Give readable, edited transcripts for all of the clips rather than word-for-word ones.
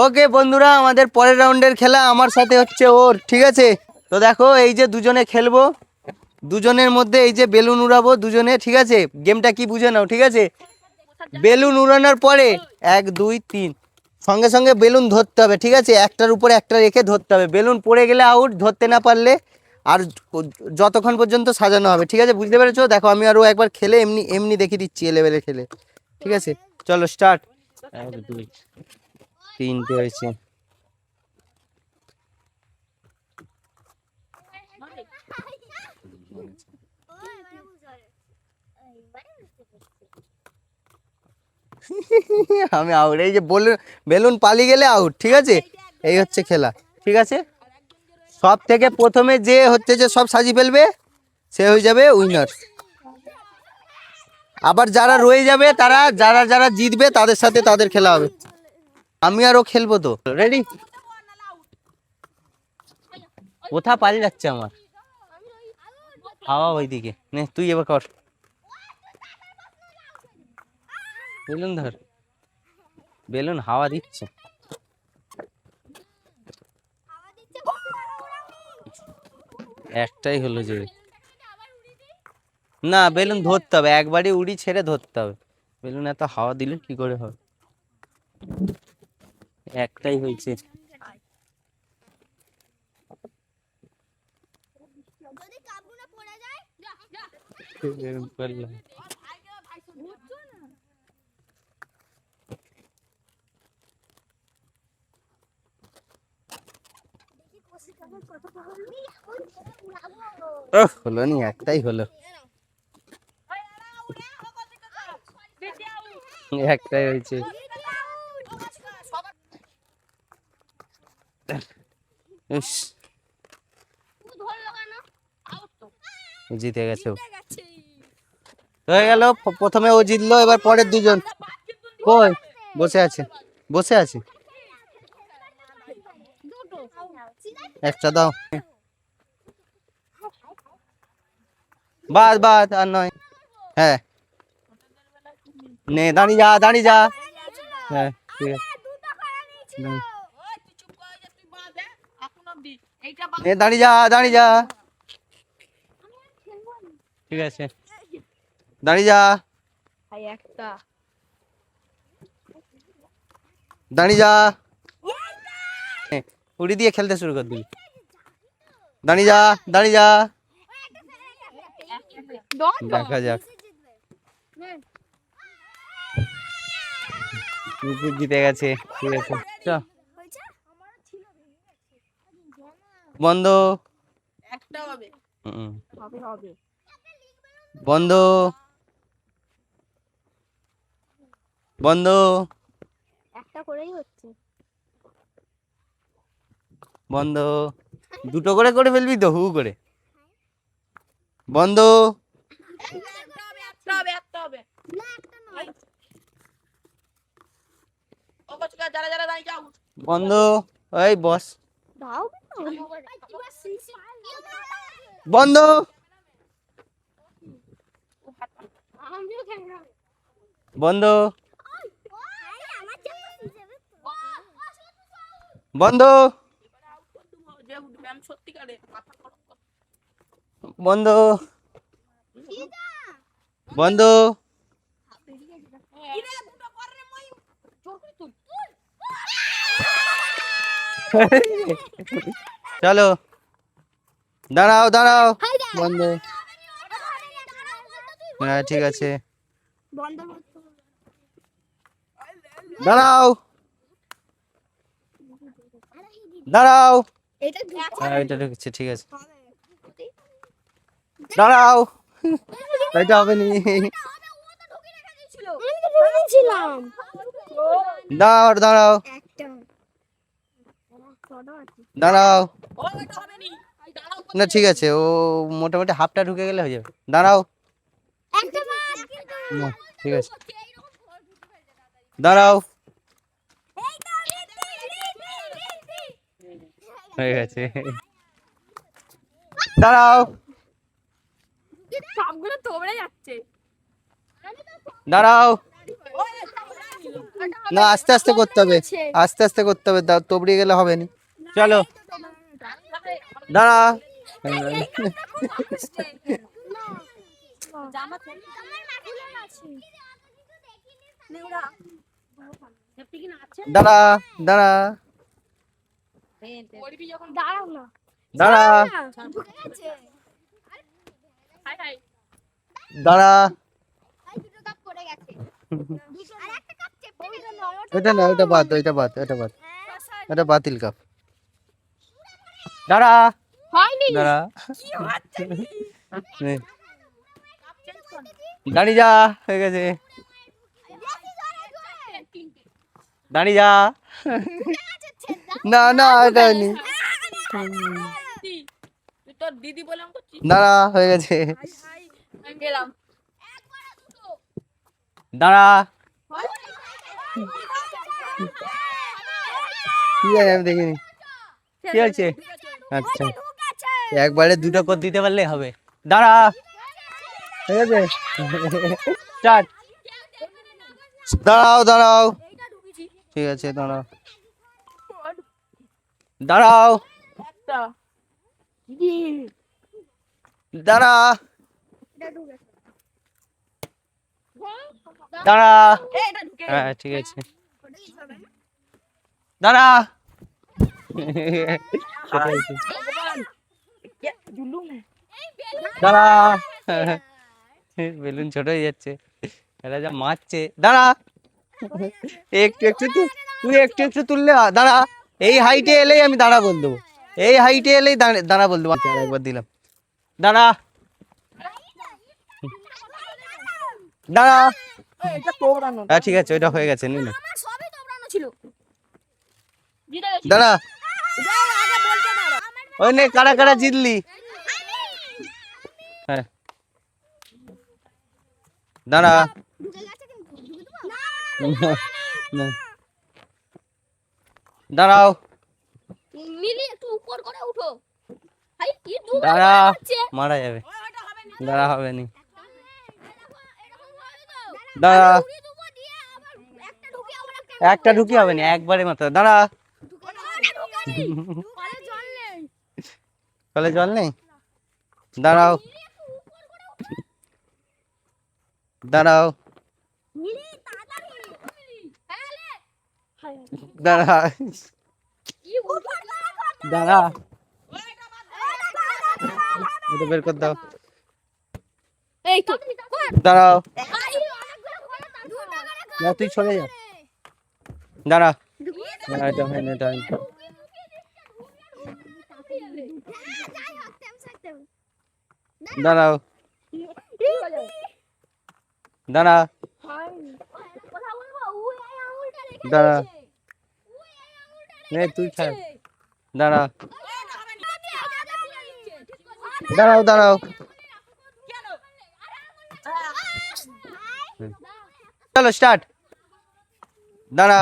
ওকে বন্ধুরা, আমাদের পরের রাউন্ডের খেলা আমার সাথে হচ্ছে ওর, ঠিক আছে? তো দেখো এই যে দুজনে খেলবো, দুজনের মধ্যে এই যে বেলুন উড়াবো দুজনে, ঠিক আছে? গেমটা কি বুঝে নাও, ঠিক আছে? বেলুন উড়ানোর পরে 1 2 3 সঙ্গে সঙ্গে বেলুন ধরতে হবে, ঠিক আছে? একটার উপরে একটা রেখে ধরতে হবে। বেলুন পড়ে গেলে আউট, ধরতে না পারলে আর যতক্ষণ পর্যন্ত সাজানো হবে, ঠিক আছে? বুঝতে পেরেছো? দেখো আমি আরও একবার খেলে এমনি এমনি দেখিয়ে দিচ্ছি, এ লেভেলে খেলে, ঠিক আছে? চলো স্টার্ট। 1 2 3টে হয়েছে। আমি আউট। এই যে বেলুন পালিয়ে গেলে আউট, ঠিক আছে? এই হচ্ছে খেলা, ঠিক আছে? সব থেকে প্রথমে যে হচ্ছে যে সব সাজিয়ে ফেলবে সে হয়ে যাবে উইনার। আবার যারা রয়ে যাবে তারা যারা যারা জিতবে তাদের সাথে তাদের খেলা হবে। আমি আরও খেলবো তো। রেডি? কোথা পালিয়ে যাচ্ছে আমার হাওয়া ওইদিকে। নে তুই এবার কর, বেলুন ধর। বেলুন হাওয়া দিচ্ছে। একটাই হলো যে, না বেলুন ধরতে হবে, একবারই উড়ি ছেড়ে ধরতে হবে। বেলুন এত হাওয়া দিলে কি করে হবে? একটাই হয়েছে। হলো নি, একটাই হলো, একটাই হয়েছে। জিতে গেছে, হয়ে গেল। প্রথমে ও জিতলো, এবার পরের দুজন কই বসে আছে? বসে আছে, একটা দাও। বাদ বাদ আর নয়। হ্যাঁ নে, দাঁড়িয়ে যা, দাঁড়িয়ে যা। হ্যাঁ ঠিক আছে, নে দাঁড়িয়ে যা, দাঁড়িয়ে যা, ঠিক আছে? দাঁড়িয়ে যা, দাঁড়িয়ে যা। উড়ি দিয়ে খেলতে শুরু কর দিবি। দাঁড়িয়ে যা, দাঁড়িয়ে যা, দেখা যাক। জিতে গেছে, ঠিক আছে। বন্ধ, বন্ধ, বন্ধ, বন্ধ। দুটো করে করে ফেলবি তো, হু করে। বন্ধ, বন্ধ। এই বস, বন্ধ, বন্ধ, বন্ধ, বন্ধ, বন্ধ। চলো দাঁড়াও, দাঁড়াও, বন্ধ। হ্যাঁ ঠিক আছে, দাঁড়াও, দাঁড়াও। হ্যাঁ এটা ঢুকছে, ঠিক আছে। দাঁড়াও, এটা হবে নি। দাঁড়াও, দাঁড়াও, দাঁড়াও। না ঠিক আছে, ও মোটামুটি হাফটা ঢুকে গেলে হয়ে যাবে। দাঁড়াও, না ঠিক আছে, দাঁড়াও, হয়ে গেছে। দাঁড়াও, দাঁড়াও, না আস্তে আস্তে করতে হবে, আস্তে আস্তে করতে হবে, তবড়িয়ে গেলে হবে না। চলো দাঁড়া। দাঁড়া দাঁড়া দাঁড়া দাঁড়া। এটা না, ওটা বাদ, ওইটা বাদ, এটা বাদ, এটা বাতিল কাপ। দাঁড়া দাঁড়া, দাঁড়িয়ে যা, হয়ে গেছে, দাঁড়িয়ে যা। না না এটা নি, দাঁড়া, হয়ে গেছে, দাঁড়া। কি আছে আমি দেখিনি, কি আছে? আচ্ছা একবারে দুটো করে দিতে পারলে হবে। দাঁড়া, ঠিক আছে, স্টার্ট। দাঁড়াও দাঁড়াও, ঠিক আছে দাঁড়াও, দাঁড়াও দাঁড়া, দাঁড়া, হ্যাঁ ঠিক আছে, দাঁড়া। দাঁড়া, বেলুন ছোট হয়ে যাচ্ছে, এরা যা মারছে। দাঁড়া, একটু একটু তুই একটু একটু তুললে দাঁড়া। এই হাইটে এলেই আমি দাঁড়া বল দেবো, এই হাইটে এলেই দাঁড়া বল দেবো। আচ্ছা একবার দিলাম, দাঁড়া দাঁড়া। হ্যাঁ ঠিক আছে, ওইটা হয়ে গেছে, নিন দাঁড়া। ওই নে, কারা কারা জিতলি? হ্যাঁ দাঁড়া, দাঁড়াও, দাঁড়া, মারা যাবে, দাঁড়া হবে নি, দাঁড়া, একটা ঢুকি হবে না, একবারে মাত্র। দাঁড়া, কলে জল নেই, দাঁড়াও দাঁড়াও, দাঁড়া, দাঁড়া, এটা বের করে দাও, দাঁড়াও, না তুই চলে যা, দাঁড়া, এটা হয় না, এটা হয় না। দাঁড়াও, দাঁড়া, দাঁড়া, তুই ছাড়, দাঁড়া, দাঁড়াও দাঁড়াও, চলো স্টার্ট। দাঁড়া,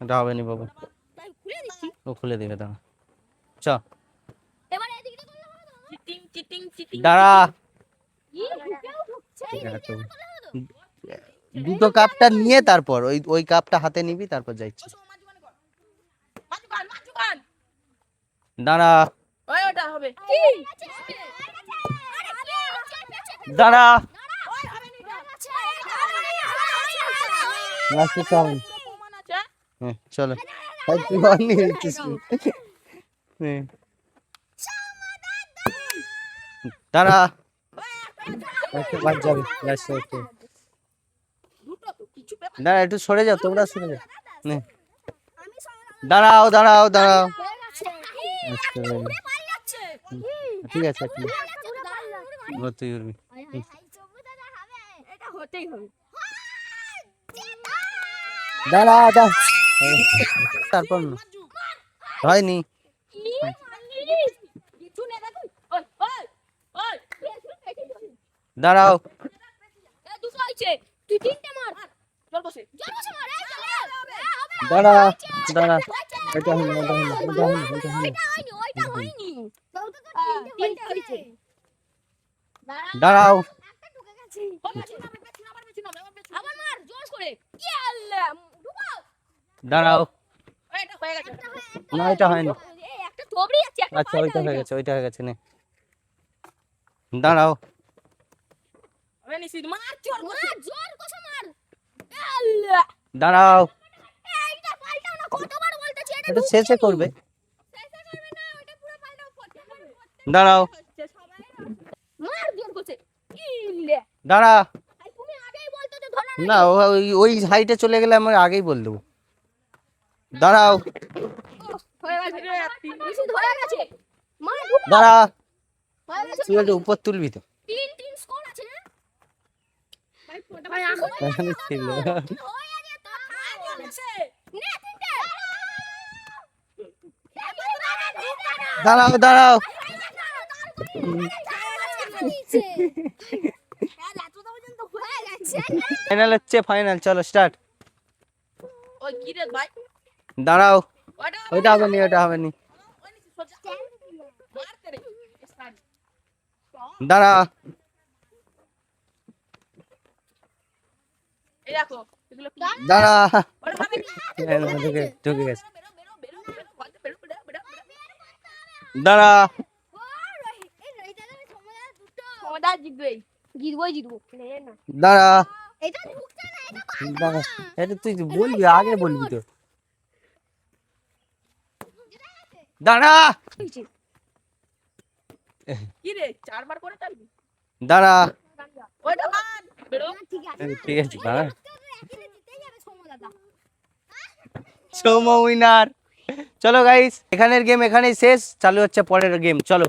ওটা হবে নি বাবু, ও খুলে দেবে, দাঁড়া, চ, দাঁড়া। দুটো কাপটা নিয়ে তারপর ওই ওই কাপটা হাতে নিবি, তারপর যাইছি। দাঁড়া, দাঁড়া, চলো, দাঁড়া, যাবে, দাঁড়া, একটু সরে যাও, তোমরা সরে যাও, দাঁড়াও দাঁড়াও দাঁড়াও, ঠিক আছে, তুই উঠবি, দাঁড়া, তারপর হয়নি, দাঁড়াও, দাঁড়া, দাঁড়া, এটা হয়নি, এটা হয়নি, এটা হয়নি, এটা হয়নি, দাঁড়াও, দাঁড়াও, এটা হয়ে গেছে। না এটা হয়নি। এই একটা তোবড়ি আছে, একটা আচ্ছা হয় না ওইটা হয়ে ওইটা। গেছে, ওইটা হয়ে গেছে, নে দাঁড়াও। আমি নিশ্চিত মার জোর কষা মার। আল্লাহ, দাঁড়াও, এইটা পাল্টাও না, কতবার বলতেছি এটা এটা ঢুকছে শেষে নি। করবে। শেষে করবে না, ওটা পুরো পাল্টাও করতে হবে। দাঁড়াও, হচ্ছে সবাই মার জোর করছে। ইলে, দাঁড়া। আর তুমি আগেই বলতো যে ধরা না। না ওই ওই হাইটে চলে গেলে আমি আগেই বল দেবো। দাঁড়াও, হয়ে গেছে, নিশ্চিত হয়ে গেছে। মার ঢুকাও। দাঁড়া, হয়ে গেছে। তুই একটু উপর তুলবি তো। 3-3 স্কোর আছে না? ভাই এখানে ছিল। হয়ে যেত, বলেছে। নে তিনটে। দাঁড়াও, দাঁড়াও। ফাইনাল হচ্ছে, ফাইনাল, চলো স্টার্ট। ওই কি রে ভাই? দাঁড়াও, ওটা ওইটা হবে নি, ওইটা হবে নি। ওই নিচে সোজা মারতে রে। স্টার্ট। দাঁড়া, এই দেখো এগুলো কি? দাঁড়া। ওটা হবে কি? ঢুকে ঢুকে গেছে। বেরো বেরো বেরো বেরো বলতে বেরো বেরো বেরো বেরো। দাঁড়া, সমদা জিতবে। জিতবই জিতবো। নে না। দাঁড়া, এটা ঢুকছে না, এটা দাঁড়া। এটা তুই বলবি, আগে বলবি তো। দাঁড়া, কি রে চারবার করে চালবি? দাঁড়া। ওইটা মার বেরো। ঠিক আছে। ঠিক আছে, দাঁড়া। সৌম্য উইনার। চলো গাইস, এখানের গেম এখানেই শেষ, চালু হচ্ছে পরের গেম, চলো।